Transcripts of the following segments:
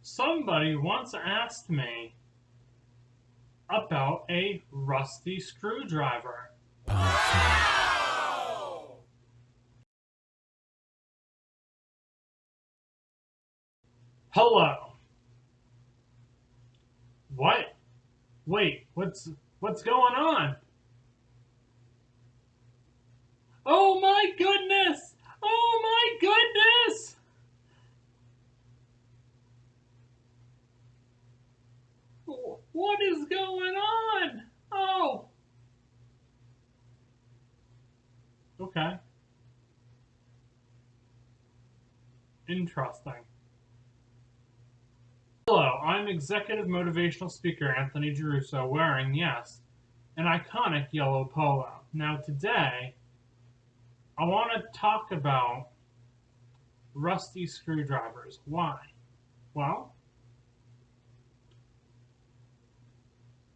Somebody once asked me about a rusty screwdriver. Hello. What? Wait, what's going on? Oh my goodness! Oh my goodness! What is going on? Oh. Okay. Interesting. Hello, I'm executive motivational speaker Anthony Giarrusso wearing, yes, an iconic yellow polo. Now today, I want to talk about rusty screwdrivers. Why? Well,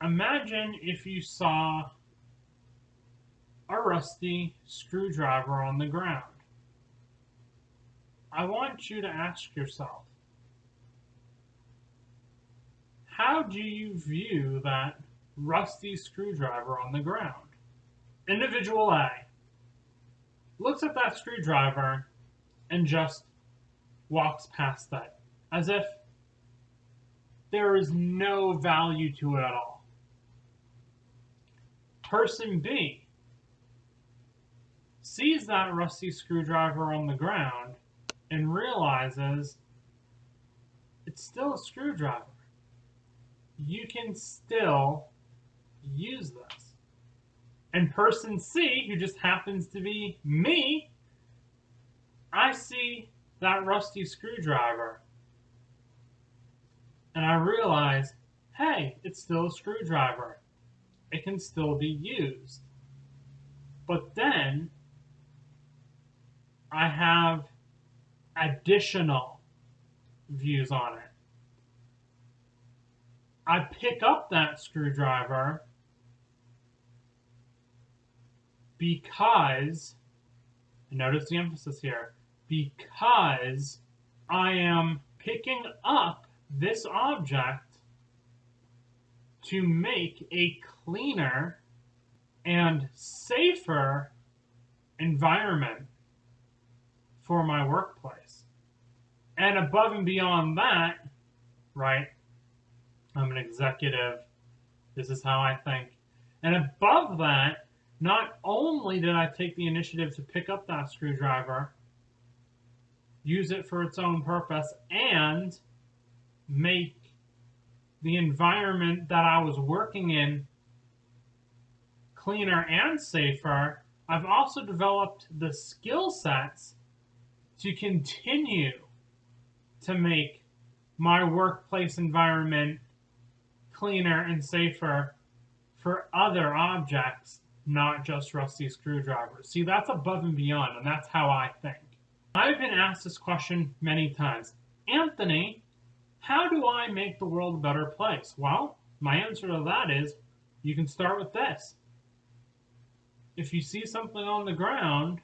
imagine if you saw a rusty screwdriver on the ground. I want you to ask yourself, how do you view that rusty screwdriver on the ground? Individual A looks at that screwdriver and just walks past it as if there is no value to it at all. Person B sees that rusty screwdriver on the ground and realizes it's still a screwdriver. You can still use this. And person C, who just happens to be me, I see that rusty screwdriver and I realize, hey, it's still a screwdriver. It can still be used. But then I have additional views on it. I pick up that screwdriver because, notice the emphasis here, because I am picking up this object to make a cleaner and safer environment for my workplace. And above and beyond that, right, I'm an executive, this is how I think. And above that, not only did I take the initiative to pick up that screwdriver, use it for its own purpose, and make the environment that I was working in cleaner and safer, I've also developed the skill sets to continue to make my workplace environment cleaner and safer for other objects, not just rusty screwdrivers. See, that's above and beyond, and that's how I think. I've been asked this question many times. Anthony, how do I make the world a better place? Well, my answer to that is, you can start with this. If you see something on the ground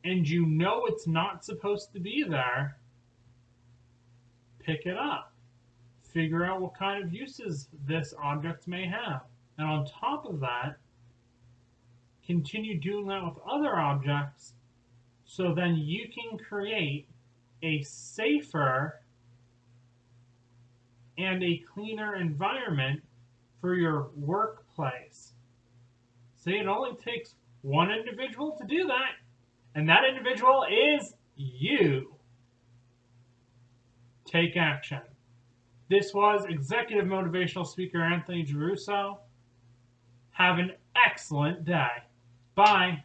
and you know it's not supposed to be there, pick it up. Figure out what kind of uses this object may have. And on top of that, continue doing that with other objects so then you can create a safer and a cleaner environment for your workplace. See, it only takes one individual to do that, and that individual is you. Take action. This was executive motivational speaker Anthony Giarrusso. Have an excellent day. Bye.